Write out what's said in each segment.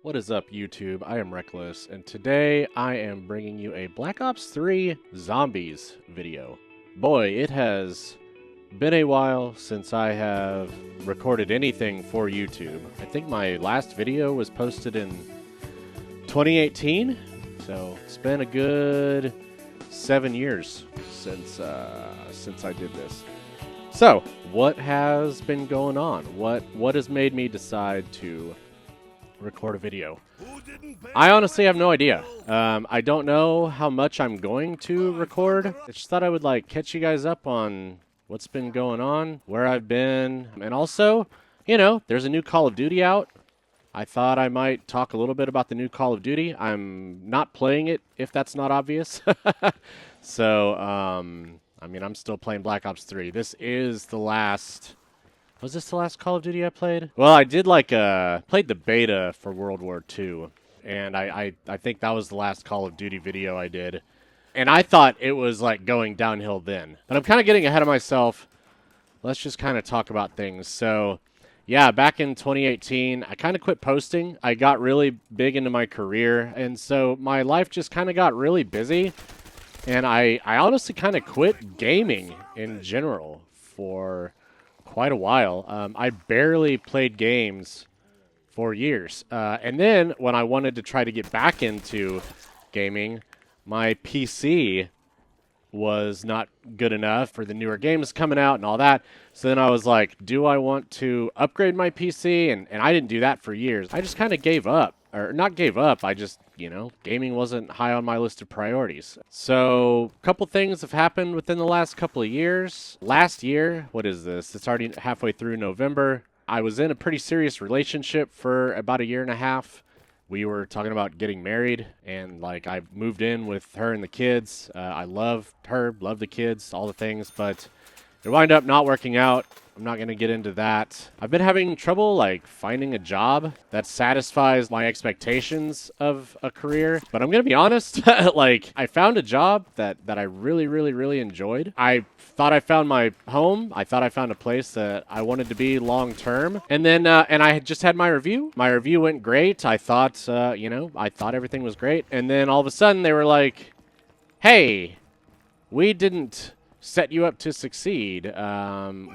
What is up, YouTube? I am Reckless, and today I am bringing you a Black Ops 3 Zombies video. Boy, it has been a while since I have recorded anything for YouTube. I think my last video was posted in 2018, so it's been a good 7 years since I did this. So, what has been going on? What has made me decide to record a video? I honestly have no idea. I don't know how much I'm going to record. I just thought I would catch you guys up on what's been going on, where I've been, and also, you know, there's a new Call of Duty out. I thought I might talk a little bit about the new Call of Duty. I'm not playing it, if that's not obvious. So, I mean, I'm still playing Black Ops 3. This is the last... Was this the last Call of Duty I played? Well, I did played the beta for World War II, and I think that was the last Call of Duty video I did. And I thought it was going downhill then. But I'm kind of getting ahead of myself. Let's just kind of talk about things. So, yeah, back in 2018, I kind of quit posting. I got really big into my career, and so my life just kind of got really busy. And I honestly kind of quit gaming in general for quite a while. I barely played games for years. And then when I wanted to try to get back into gaming, my PC was not good enough for the newer games coming out and all that. So then I was like, do I want to upgrade my PC? And I didn't do that for years. I just kind of gave up. Or not gave up, I just, you know, gaming wasn't high on my list of priorities. So, a couple things have happened within the last couple of years. Last year, what is this? It's already halfway through November. I was in a pretty serious relationship for about a year and a half. We were talking about getting married, and I moved in with her and the kids. I love her, love the kids, all the things, but it wound up not working out. I'm not going to get into that. I've been having trouble finding a job that satisfies my expectations of a career. But I'm going to be honest, I found a job that I really enjoyed. I thought I found my home. I thought I found a place that I wanted to be long term. And then and I had just had my review. My review went great. I thought I thought everything was great. And then all of a sudden they were like, "Hey, we didn't set you up to succeed.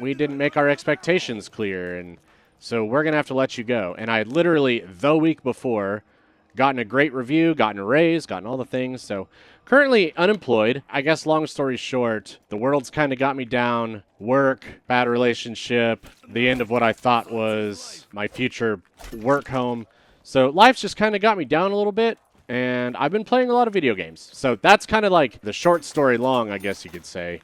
We didn't make our expectations clear, and so we're going to have to let you go." And I had literally, the week before, gotten a great review, gotten a raise, gotten all the things. So currently unemployed. I guess long story short, the world's kind of got me down. Work, bad relationship, the end of what I thought was my future work home. So life's just kind of got me down a little bit. And I've been playing a lot of video games. So that's kind of the short story long, I guess you could say,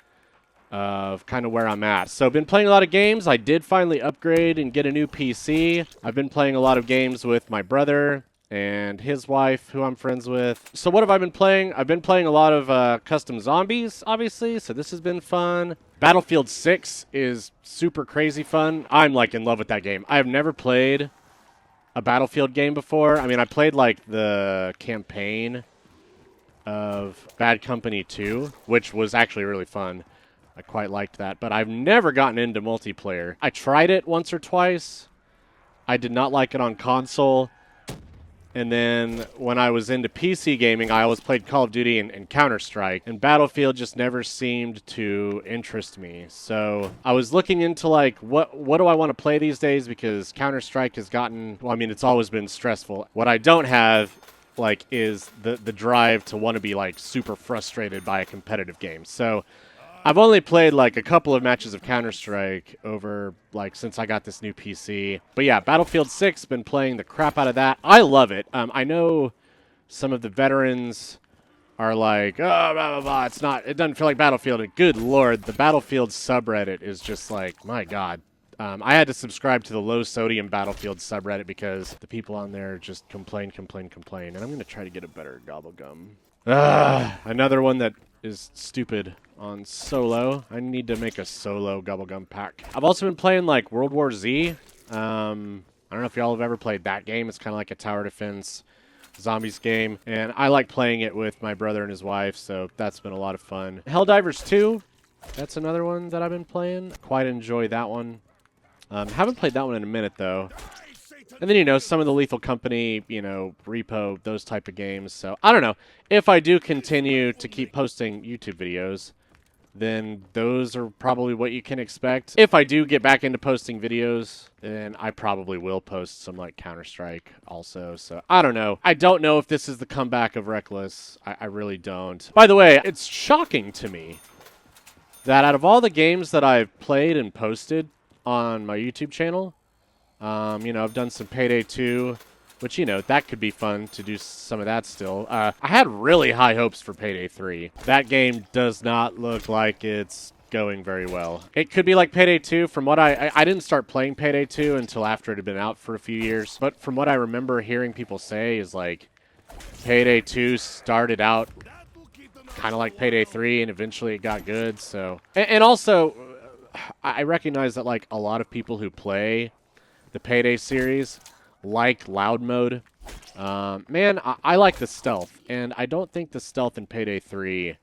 of kind of where I'm at. So I've been playing a lot of games. I did finally upgrade and get a new PC. I've been playing a lot of games with my brother and his wife, who I'm friends with. So what have I been playing? I've been playing a lot of custom zombies, obviously, so this has been fun. Battlefield 6 is super crazy fun. I'm in love with that game. I have never played a Battlefield game before. I mean, I played the campaign of Bad Company 2, which was actually really fun. I quite liked that, but I've never gotten into multiplayer. I tried it once or twice. I did not like it on console. And then when I was into PC gaming, I always played Call of Duty and Counter-Strike. And Battlefield just never seemed to interest me. So I was looking into what do I want to play these days, because Counter-Strike has gotten, well, I mean, it's always been stressful. What I don't have is the drive to want to be super frustrated by a competitive game. So I've only played a couple of matches of Counter-Strike over since I got this new PC. But yeah, Battlefield 6, been playing the crap out of that. I love it. I know some of the veterans are oh, blah, blah, blah, it doesn't feel like Battlefield. And good Lord, the Battlefield subreddit is just my God. I had to subscribe to the low sodium Battlefield subreddit because the people on there just complain. And I'm going to try to get a better gobble gum. Another one that is stupid on solo. I need to make a solo Gubblegum pack. I've also been playing World War Z. I don't know if y'all have ever played that game. It's kind of like a tower defense zombies game, and I like playing it with my brother and his wife, so that's been a lot of fun. Helldivers 2, that's another one that I've been playing. Quite enjoy that one. Haven't played that one in a minute though. And then, you know, some of the Lethal Company, you know, Repo, those type of games. So, I don't know. If I do continue to keep posting YouTube videos, then those are probably what you can expect. If I do get back into posting videos, then I probably will post some, like, Counter-Strike also. So, I don't know. I don't know if this is the comeback of Reckless. I really don't. By the way, it's shocking to me that out of all the games that I've played and posted on my YouTube channel, you know, I've done some Payday 2, which, you know, that could be fun to do some of that still. I had really high hopes for Payday 3. That game does not look like it's going very well. It could be like Payday 2. From what I didn't start playing Payday 2 until after it had been out for a few years. But from what I remember hearing people say is, like, Payday 2 started out kind of like Payday 3, and eventually it got good. So, and also, I recognize that, like, a lot of people who play the Payday series like loud mode. Man, I like the stealth, and I don't think the stealth in Payday 3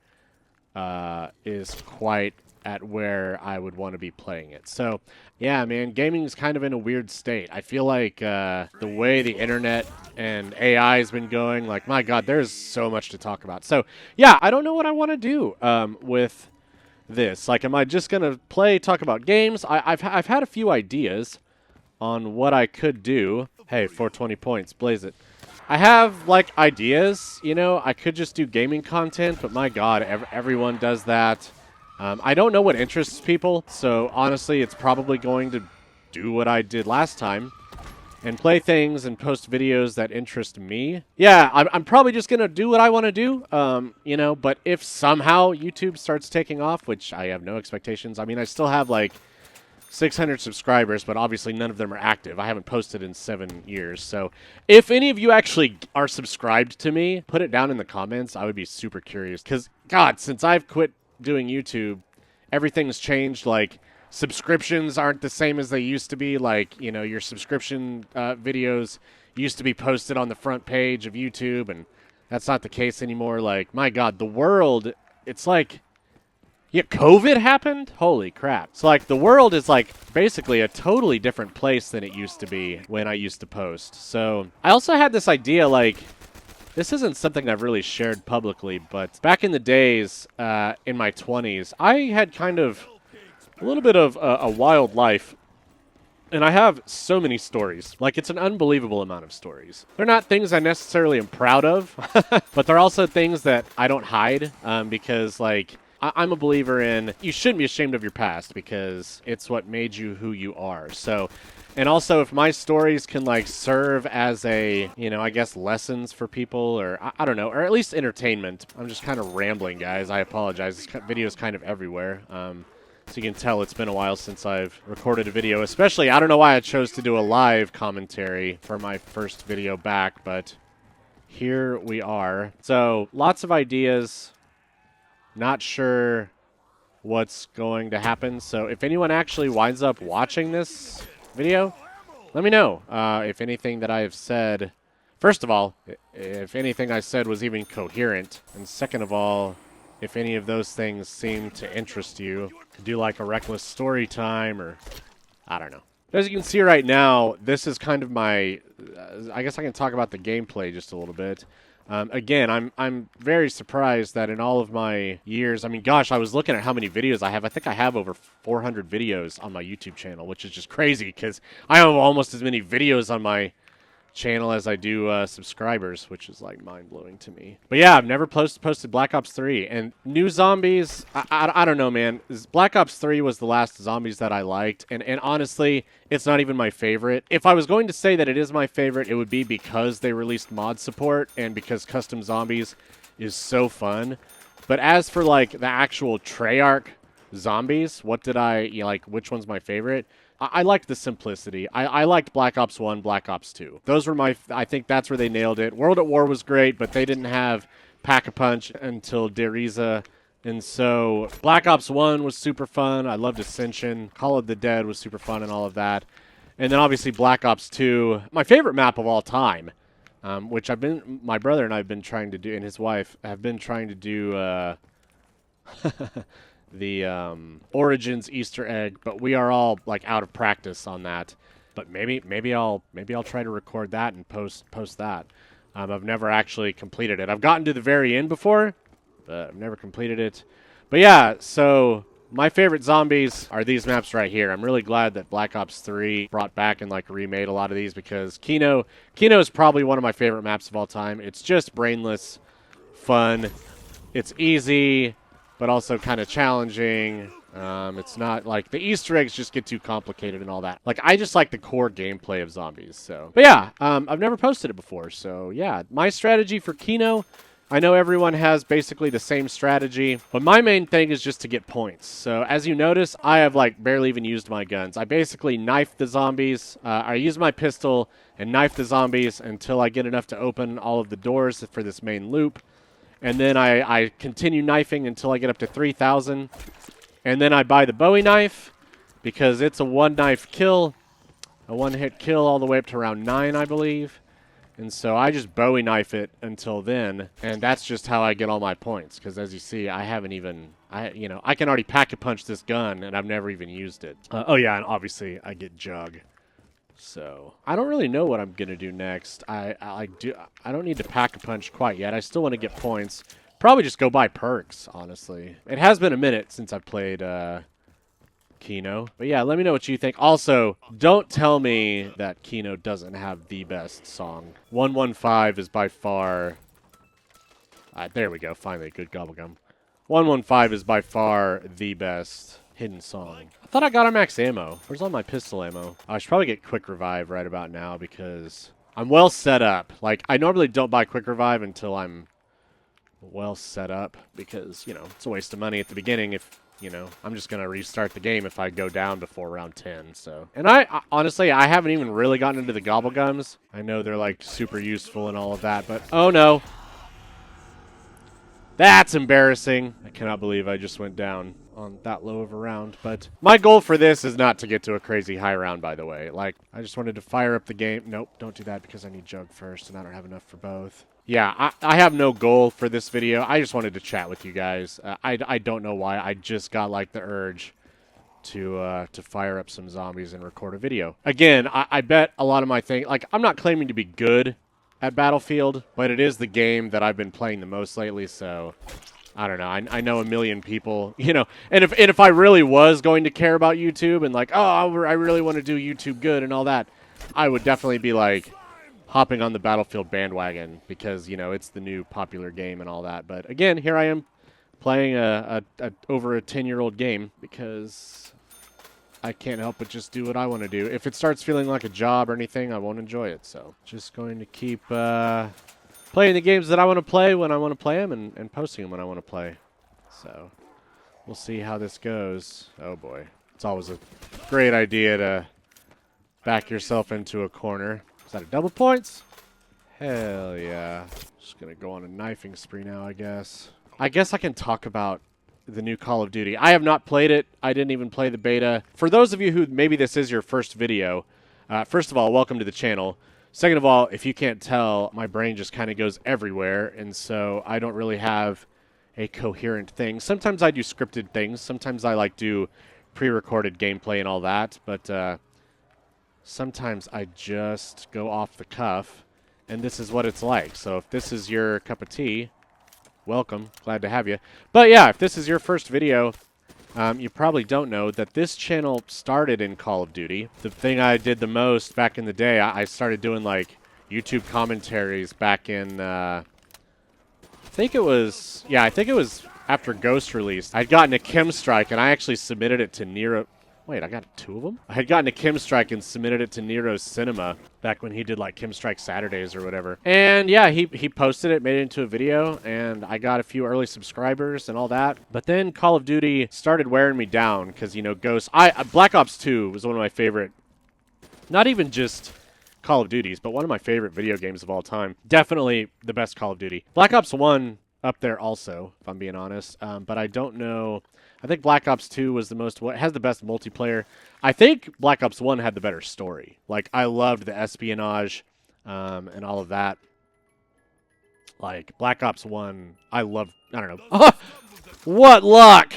is quite at where I would want to be playing it. So, yeah, man, gaming is kind of in a weird state. I feel like the way the internet and AI has been going, like, my God, there's so much to talk about. So, yeah, I don't know what I want to do with this. Like, am I just going to talk about games? I've had a few ideas on what I could do. Hey, 420 points, blaze it. I have, like, ideas, you know. I could just do gaming content, but my God, everyone does that. I don't know what interests people, so honestly, it's probably going to do what I did last time and play things and post videos that interest me. Yeah, I'm probably just going to do what I want to do, you know, but if somehow YouTube starts taking off, which I have no expectations, I mean, I still have, like, 600 subscribers, but obviously none of them are active. I haven't posted in 7 years. So if any of you actually are subscribed to me, put it down in the comments. I would be super curious because, God, since I've quit doing YouTube, everything's changed. Like, subscriptions aren't the same as they used to be. Like, you know, your subscription videos used to be posted on the front page of YouTube, and that's not the case anymore. Like, my God, the world, it's like... Yeah, COVID happened? Holy crap. So, like, the world is, like, basically a totally different place than it used to be when I used to post. So, I also had this idea, like, this isn't something I've really shared publicly, but back in the days, in my 20s, I had kind of a little bit of a wild life. And I have so many stories. Like, it's an unbelievable amount of stories. They're not things I necessarily am proud of, but they're also things that I don't hide because, like... I'm a believer in you shouldn't be ashamed of your past because it's what made you who you are. So, and also if my stories can, like, serve as a, you know, I guess lessons for people, or I don't know, or at least entertainment. I'm just kind of rambling, guys. I apologize. This video is kind of everywhere. So you can tell it's been a while since I've recorded a video, especially, I don't know why I chose to do a live commentary for my first video back, but here we are. So lots of ideas. Not sure what's going to happen. So if anyone actually winds up watching this video, let me know if anything that I have said. First of all, if anything I said was even coherent. And second of all, if any of those things seem to interest you. Do like a Reckless story time, or I don't know. As you can see right now, this is kind of my... I guess I can talk about the gameplay just a little bit. Again, I'm very surprised that in all of my years, I mean, gosh, I was looking at how many videos I have. I think I have over 400 videos on my YouTube channel, which is just crazy because I have almost as many videos on my channel as I do subscribers, which is, like, mind-blowing to me. But yeah, I've never posted Black Ops 3. And new zombies, I don't know, man. Black Ops 3 was the last zombies that I liked. And honestly, it's not even my favorite. If I was going to say that it is my favorite, it would be because they released mod support and because custom zombies is so fun. But as for, like, the actual Treyarch zombies, what did I, you know, like, which one's my favorite? I liked the simplicity. I liked Black Ops 1, Black Ops 2. Those were I think that's where they nailed it. World at War was great, but they didn't have Pack-a-Punch until Deriza. And so Black Ops 1 was super fun. I loved Ascension. Call of the Dead was super fun and all of that. And then obviously Black Ops 2, my favorite map of all time, which my brother and I have been trying to do, and his wife have been trying to do the Origins Easter egg, but we are all, like, out of practice on that. But maybe I'll try to record that and post that. I've never actually completed it. I've gotten to the very end before, but I've never completed it. But yeah, so my favorite zombies are these maps right here. I'm really glad that Black Ops 3 brought back and like remade a lot of these, because Kino is probably one of my favorite maps of all time. It's just brainless fun. It's easy, but also kind of challenging. It's not like the Easter eggs just get too complicated and all that. Like, I just like the core gameplay of zombies. So, but yeah, I've never posted it before. So yeah, my strategy for Kino, I know everyone has basically the same strategy, but my main thing is just to get points. So as you notice, I have like barely even used my guns. I basically knife the zombies. I use my pistol and knife the zombies until I get enough to open all of the doors for this main loop. And then I continue knifing until I get up to 3,000. And then I buy the Bowie knife because it's a one-knife kill, a one-hit kill all the way up to round 9, I believe. And so I just Bowie knife it until then, and that's just how I get all my points. Because as you see, I haven't even, I can already pack-a-punch this gun, and I've never even used it. Oh yeah, and obviously I get Jug. So I don't really know what I'm gonna do next. I don't need to pack-a-punch quite yet. I still want to get points. Probably just go buy perks, honestly. It has been a minute since I've played Kino. But yeah, let me know what you think. Also, don't tell me that Kino doesn't have the best song. 115 is by far... there we go, finally, good gobblegum. 115 is by far the best hidden song. I thought I got our max ammo. Where's all my pistol ammo? I should probably get quick revive right about now because I'm well set up. Like, I normally don't buy quick revive until I'm well set up because, it's a waste of money at the beginning if, I'm just going to restart the game if I go down before round 10, so. And I honestly, I haven't even really gotten into the gobblegums. I know they're, like, super useful and all of that, but oh no. That's embarrassing. I cannot believe I just went down on that low of a round, but my goal for this is not to get to a crazy high round, by the way. Like, I just wanted to fire up the game. Nope, don't do that because I need Jug first, and I don't have enough for both. Yeah, I have no goal for this video. I just wanted to chat with you guys. I don't know why. I just got, like, the urge to fire up some zombies and record a video. Again, I bet a lot of my thing... Like, I'm not claiming to be good at Battlefield, but it is the game that I've been playing the most lately, so... I don't know. I know a million people, and if I really was going to care about YouTube and like, oh, I really want to do YouTube good and all that, I would definitely be like hopping on the Battlefield bandwagon because, it's the new popular game and all that. But again, here I am playing a over a 10-year-old game because I can't help but just do what I want to do. If it starts feeling like a job or anything, I won't enjoy it. So just going to keep playing the games that I want to play when I want to play them and posting them when I want to play. So we'll see how this goes. Oh boy. It's always a great idea to back yourself into a corner. Is that a double points? Hell yeah. Just going to go on a knifing spree now, I guess. I guess I can talk about the new Call of Duty. I have not played it. I didn't even play the beta. For those of you who maybe this is your first video, first of all, welcome to the channel. Second of all, if you can't tell, my brain just kind of goes everywhere, and so I don't really have a coherent thing. Sometimes I do scripted things. Sometimes I like do pre-recorded gameplay and all that, but sometimes I just go off the cuff, and this is what it's like. So if this is your cup of tea, welcome. Glad to have you. But yeah, if this is your first video, you probably don't know that this channel started in Call of Duty. The thing I did the most back in the day, I started doing like YouTube commentaries back in, I think it was after Ghost released. I'd gotten a Chem Strike and I actually submitted it to Nero. Wait, I got 2 of them? I had gotten a Chem Strike and submitted it to Nero's Cinema back when he did like Chem Strike Saturdays or whatever. And yeah, he posted it, made it into a video, and I got a few early subscribers and all that. But then Call of Duty started wearing me down because, Ghost... Black Ops 2 was one of my favorite, not even just Call of Duties, but one of my favorite video games of all time. Definitely the best Call of Duty. Black Ops 1 up there also, if I'm being honest. But I don't know... I think Black Ops 2 was has the best multiplayer. I think Black Ops 1 had the better story. Like, I loved the espionage and all of that. Like, Black Ops 1, I don't know. What luck!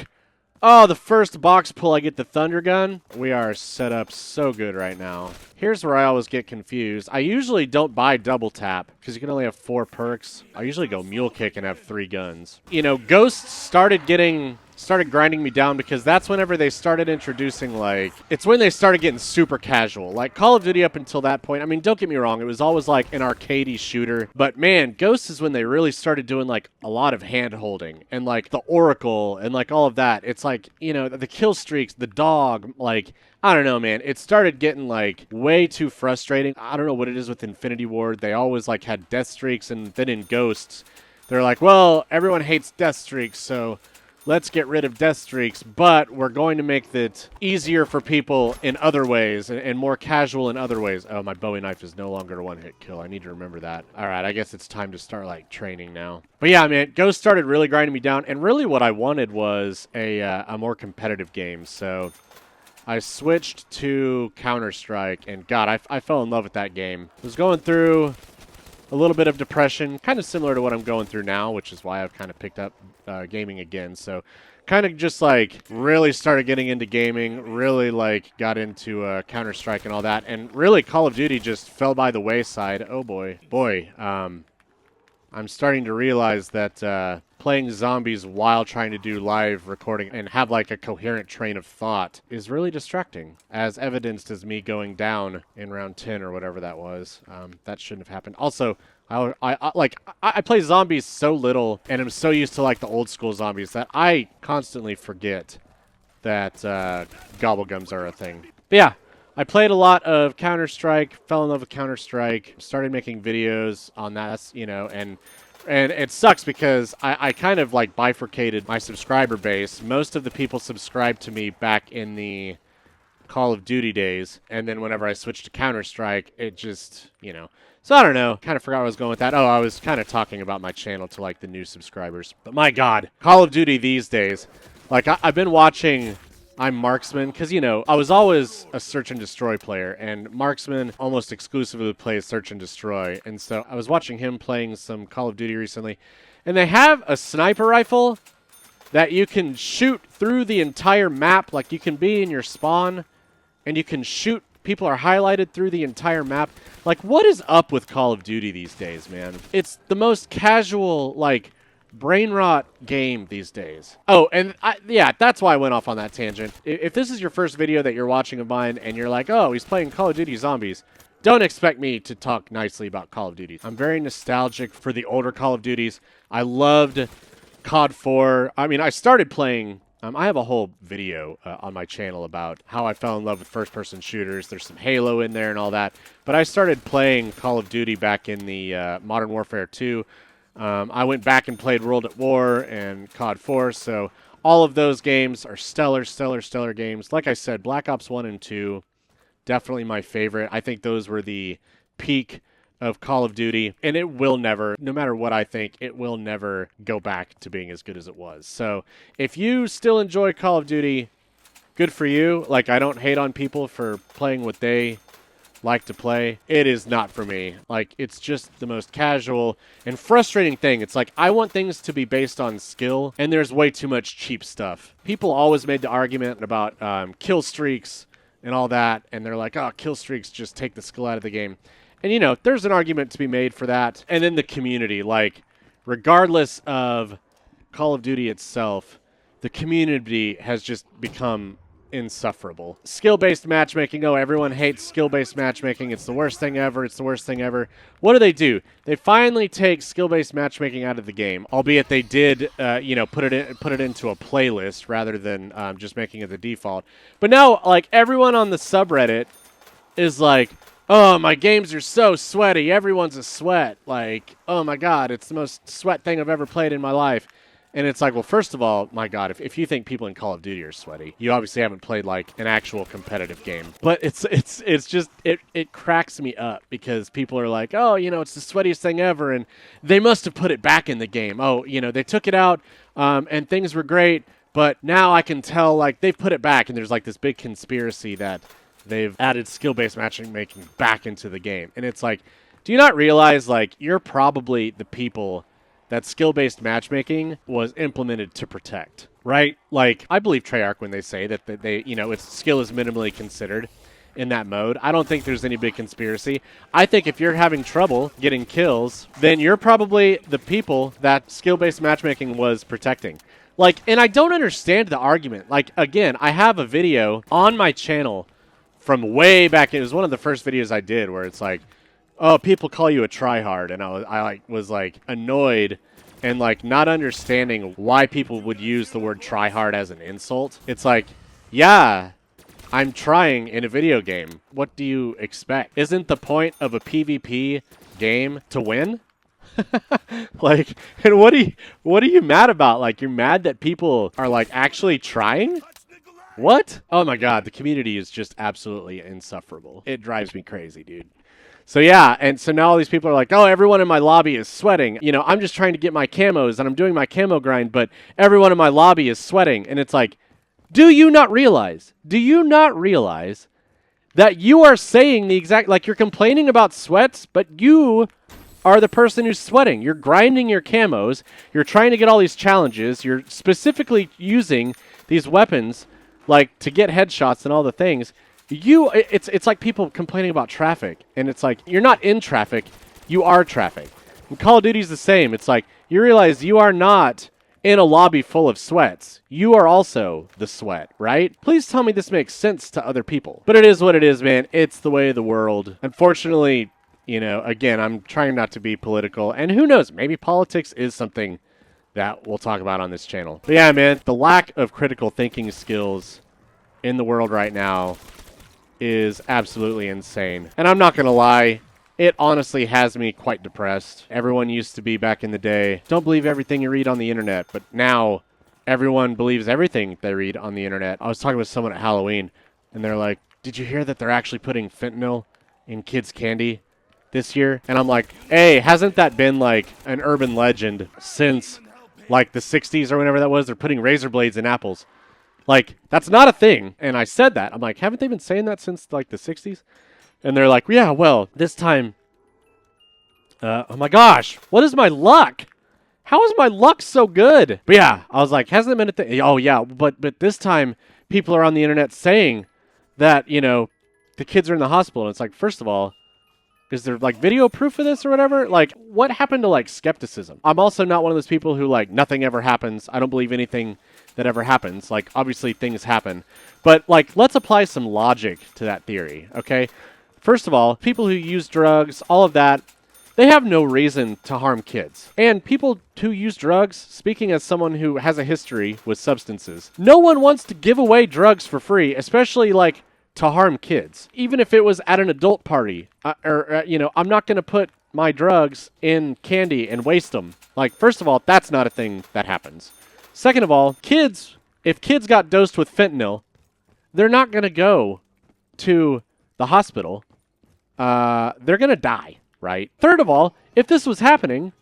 Oh, the first box pull, I get the Thunder Gun. We are set up so good right now. Here's where I always get confused. I usually don't buy double tap because you can only have 4 perks. I usually go mule kick and have 3 guns. You know, Ghosts started grinding me down because that's whenever they started introducing, like, it's when they started getting super casual. Like, Call of Duty up until that point, I mean, don't get me wrong, it was always like an arcadey shooter, but man, Ghosts is when they really started doing like a lot of hand holding and like the Oracle and like all of that. It's like, you know, the kill streaks, the dog, like, I don't know, man. It started getting, like, way too frustrating. I don't know what it is with Infinity Ward. They always, like, had death streaks, and then in Ghosts, they're like, well, everyone hates death streaks, so let's get rid of death streaks, but we're going to make it easier for people in other ways and more casual in other ways. Oh, my Bowie knife is no longer a one-hit kill. I need to remember that. All right, I guess it's time to start, like, training now. But yeah, man, Ghost started really grinding me down, and really what I wanted was a more competitive game, so I switched to Counter-Strike, and God, I fell in love with that game. I was going through a little bit of depression, kind of similar to what I'm going through now, which is why I've kind of picked up gaming again. So kind of just like really started getting into gaming, really like got into Counter-Strike and all that, and really Call of Duty just fell by the wayside. Oh boy. I'm starting to realize that playing zombies while trying to do live recording and have like a coherent train of thought is really distracting, as evidenced as me going down in round 10 or whatever that was. That shouldn't have happened. Also, I play zombies so little and I'm so used to like the old school zombies that I constantly forget that gobblegums are a thing. But yeah, I played a lot of Counter-Strike, fell in love with Counter-Strike, started making videos on that, you know, and it sucks because I kind of like bifurcated my subscriber base. Most of the people subscribed to me back in the Call of Duty days, and then whenever I switched to Counter-Strike, it just, you know. So I don't know, kind of forgot where I was going with that. Oh, I was kind of talking about my channel to like the new subscribers. But my God, Call of Duty these days, like I've been watching I'm Marksman, because, you know, I was always a Search and Destroy player, and Marksman almost exclusively plays Search and Destroy, and so I was watching him playing some Call of Duty recently, and they have a sniper rifle that you can shoot through the entire map, like you can be in your spawn, and you can shoot. People are highlighted through the entire map. Like, what is up with Call of Duty these days, man? It's the most casual, like, brain rot game these days. Oh, and yeah, that's why I went off on that tangent. If this is your first video that you're watching of mine and you're like, oh, he's playing Call of Duty Zombies, don't expect me to talk nicely about Call of Duty. I'm very nostalgic for the older Call of Duties. I loved COD 4. I mean, I started playing... I have a whole video on my channel about how I fell in love with first-person shooters. There's some Halo in there and all that. But I started playing Call of Duty back in the Modern Warfare 2. I went back and played World at War and COD 4, so all of those games are stellar games. Like I said, Black Ops 1 and 2, definitely my favorite. I think those were the peak of Call of Duty, and it will never, no matter what I think, it will never go back to being as good as it was. So if you still enjoy Call of Duty, good for you. Like, I don't hate on people for playing what they like to play. It is not for me. Like, it's just the most casual and frustrating thing. It's like, I want things to be based on skill, and there's way too much cheap stuff. People always made the argument about kill streaks and all that, and they're like, oh, kill streaks just take the skill out of the game. And, you know, there's an argument to be made for that. And then the community, like, regardless of Call of Duty itself, the community has just become insufferable. Skill-based matchmaking. Oh, everyone hates skill-based matchmaking. It's the worst thing ever. It's the worst thing ever. What do? They finally take skill-based matchmaking out of the game, albeit they did, you know, put it into a playlist rather than just making it the default. But now, like, everyone on the subreddit is like, oh, my games are so sweaty. Everyone's a sweat. Like, oh, my God, it's the most sweat thing I've ever played in my life. And it's like, well, first of all, my God, if you think people in Call of Duty are sweaty, you obviously haven't played, like, an actual competitive game. But it's just, it cracks me up because people are like, oh, you know, it's the sweatiest thing ever. And they must have put it back in the game. Oh, you know, they took it out and things were great. But now I can tell, like, they've put it back. And there's, like, this big conspiracy that they've added skill-based matchmaking back into the game. And it's like, do you not realize, like, you're probably the people that skill-based matchmaking was implemented to protect? right? Like, I believe Treyarch when they say that they its skill is minimally considered in that mode. I don't think there's any big conspiracy. I think if you're having trouble getting kills, then you're probably the people that skill-based matchmaking was protecting. Like, and I don't understand the argument. Like, again, I have a video on my channel from way back. It was one of the first videos I did where it's like, oh, people call you a tryhard, and I was annoyed and like not understanding why people would use the word tryhard as an insult. It's like, yeah, I'm trying in a video game. What do you expect? Isn't the point of a PvP game to win? Like, and what are you mad about? Like, you're mad that people are like actually trying? What? Oh my god, the community is just absolutely insufferable. It drives me crazy, dude. So yeah, and so now all these people are like, oh, everyone in my lobby is sweating. You know, I'm just trying to get my camos and I'm doing my camo grind, but everyone in my lobby is sweating. And it's like, do you not realize that you are saying the exact, like, you're complaining about sweats, but you are the person who's sweating. You're grinding your camos. You're trying to get all these challenges. You're specifically using these weapons, like, to get headshots and all the things. It's like people complaining about traffic, and it's like, you're not in traffic, you are traffic. And Call of Duty's the same. It's like, you realize you are not in a lobby full of sweats. You are also the sweat, right? Please tell me this makes sense to other people. But it is what it is, man. It's the way of the world. Unfortunately, you know, again, I'm trying not to be political, and who knows, maybe politics is something that we'll talk about on this channel. But yeah, man, the lack of critical thinking skills in the world right now is absolutely insane. And I'm not going to lie, it honestly has me quite depressed. Everyone used to be back in the day, don't believe everything you read on the internet, but now everyone believes everything they read on the internet. I was talking with someone at Halloween, and they're like, did you hear that they're actually putting fentanyl in kids' candy this year? And I'm like, hey, hasn't that been like an urban legend since like the 60s or whenever that was? They're putting razor blades in apples. Like, that's not a thing. And I said that. I'm like, haven't they been saying that since, like, the 60s? And they're like, yeah, well, this time... oh, my gosh. What is my luck? How is my luck so good? But, yeah, I was like, hasn't it been a thing? Oh, yeah, but this time people are on the internet saying that, you know, the kids are in the hospital. And it's like, first of all, is there, like, video proof of this or whatever? Like, what happened to, like, skepticism? I'm also not one of those people who, like, nothing ever happens. I don't believe anything that ever happens. Like, obviously things happen. But, like, let's apply some logic to that theory, okay? First of all, people who use drugs, all of that, they have no reason to harm kids. And people who use drugs, speaking as someone who has a history with substances, no one wants to give away drugs for free, especially, like, to harm kids. Even if it was at an adult party, you know, I'm not going to put my drugs in candy and waste them. Like, first of all, that's not a thing that happens. Second of all, if kids got dosed with fentanyl, they're not going to go to the hospital. They're going to die, right? Third of all, if this was happening,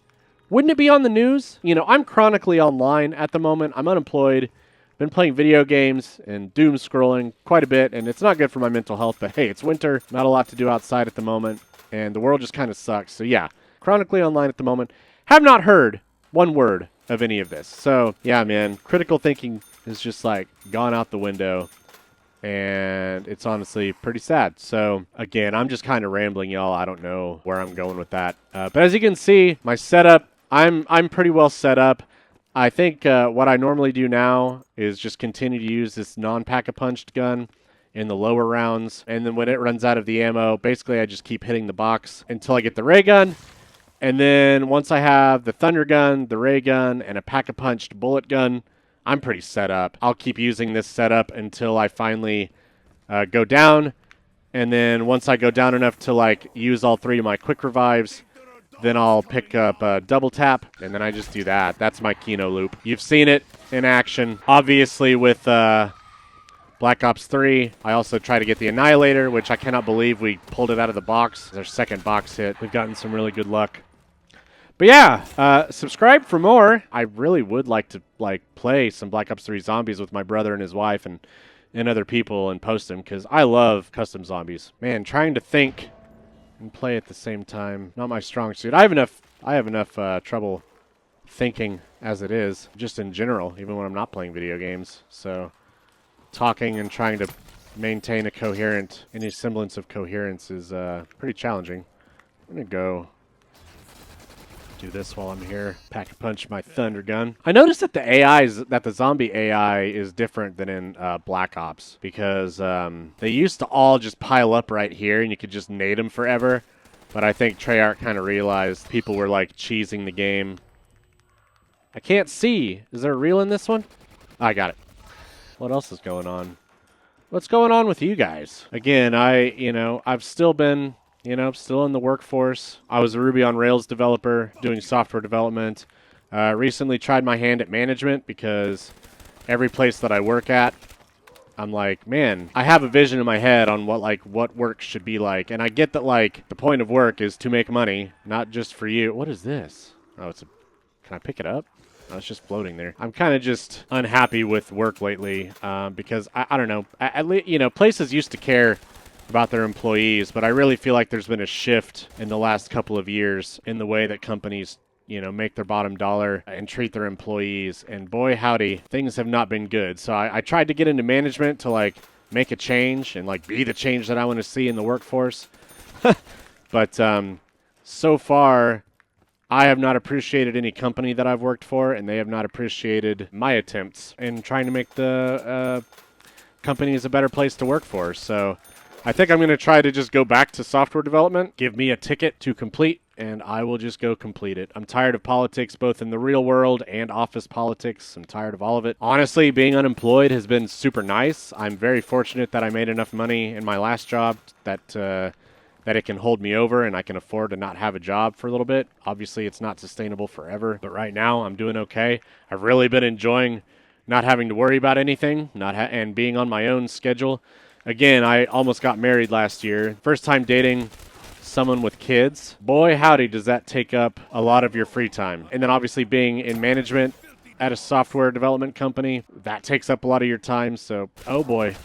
wouldn't it be on the news? You know, I'm chronically online at the moment. I'm unemployed. Been playing video games and doom scrolling quite a bit, and it's not good for my mental health, but hey, it's winter, not a lot to do outside at the moment, and the world just kind of sucks. So yeah, chronically online at the moment. Have not heard one word of any of this. So yeah, man, critical thinking is just like gone out the window, and it's honestly pretty sad. So again, I'm just kind of rambling, y'all. I don't know where I'm going with that. But as you can see, my setup, I'm pretty well set up. I think what I normally do now is just continue to use this non-pack-a-punched gun in the lower rounds. And then when it runs out of the ammo, basically I just keep hitting the box until I get the ray gun. And then once I have the thunder gun, the ray gun, and a pack-a-punched bullet gun, I'm pretty set up. I'll keep using this setup until I finally go down. And then once I go down enough to like use all three of my quick revives, then I'll pick up a double tap, and then I just do that. That's my Kino loop. You've seen it in action. Obviously, with Black Ops 3, I also try to get the Annihilator, which I cannot believe we pulled it out of the box. It's our second box hit. We've gotten some really good luck. But yeah, subscribe for more. I really would like to play some Black Ops 3 zombies with my brother and his wife and other people and post them, because I love custom zombies. Man, trying to think and play at the same time, not my strong suit. I have enough trouble thinking as it is, just in general, even when I'm not playing video games. So talking and trying to maintain any semblance of coherence is pretty challenging. I'm going to go do this while I'm here. Pack a punch my thunder gun. I noticed that the zombie AI is different than in Black Ops, because they used to all just pile up right here and you could just nade them forever. But I think Treyarch kind of realized people were like cheesing the game. I can't see. Is there a reel in this one? I got it. What else is going on? What's going on with you guys? Again, I've still been, still in the workforce. I was a Ruby on Rails developer doing software development. Recently tried my hand at management because every place that I work at, I'm like, man, I have a vision in my head on what work should be like. And I get that, like, the point of work is to make money, not just for you. What is this? Oh, can I pick it up? Oh, it's just floating there. I'm kind of just unhappy with work lately because I don't know. At least, places used to care about their employees, but I really feel like there's been a shift in the last couple of years in the way that companies, make their bottom dollar and treat their employees. And boy, howdy, things have not been good. So I tried to get into management to, like, make a change and, like, be the change that I want to see in the workforce. But so far, I have not appreciated any company that I've worked for, and they have not appreciated my attempts in trying to make the companies a better place to work for. So I think I'm going to try to just go back to software development. Give me a ticket to complete, and I will just go complete it. I'm tired of politics, both in the real world and office politics. I'm tired of all of it. Honestly, being unemployed has been super nice. I'm very fortunate that I made enough money in my last job that it can hold me over and I can afford to not have a job for a little bit. Obviously, it's not sustainable forever, but right now I'm doing okay. I've really been enjoying not having to worry about anything, and being on my own schedule. Again, I almost got married last year. First time dating someone with kids. Boy, howdy, does that take up a lot of your free time. And then obviously being in management at a software development company, that takes up a lot of your time. So, oh boy.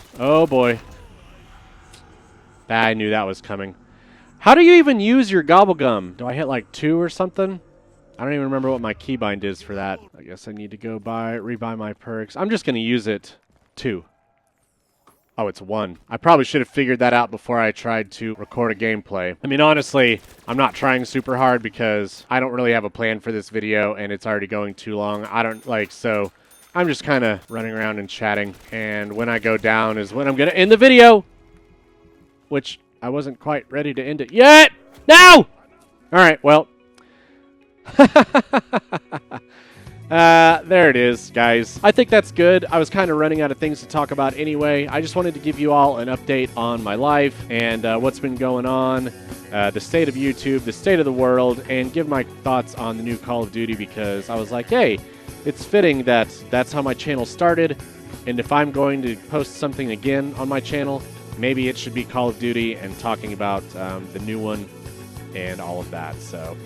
I knew that was coming. How do you even use your gobble gum? Do I hit like 2 or something? I don't even remember what my keybind is for that. I guess I need to go rebuy my perks. I'm just going to use it 2. Oh, it's 1. I probably should have figured that out before I tried to record a gameplay. I mean, honestly, I'm not trying super hard because I don't really have a plan for this video and it's already going too long. So I'm just kind of running around and chatting. And when I go down is when I'm going to end the video, which I wasn't quite ready to end it yet. No! All right, well. There it is, guys. I think that's good. I was kind of running out of things to talk about anyway. I just wanted to give you all an update on my life and what's been going on, the state of YouTube, the state of the world, and give my thoughts on the new Call of Duty because I was like, hey, it's fitting that that's how my channel started, and if I'm going to post something again on my channel, maybe it should be Call of Duty and talking about the new one and all of that. So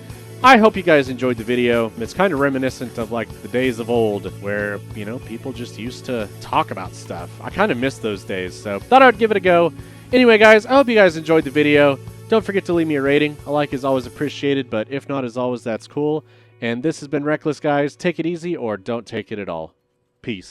I hope you guys enjoyed the video. It's kind of reminiscent of like the days of old where, people just used to talk about stuff. I kind of miss those days, so thought I would give it a go. Anyway, guys, I hope you guys enjoyed the video. Don't forget to leave me a rating. A like is always appreciated, but if not, as always, that's cool. And this has been Reckless, guys. Take it easy or don't take it at all. Peace.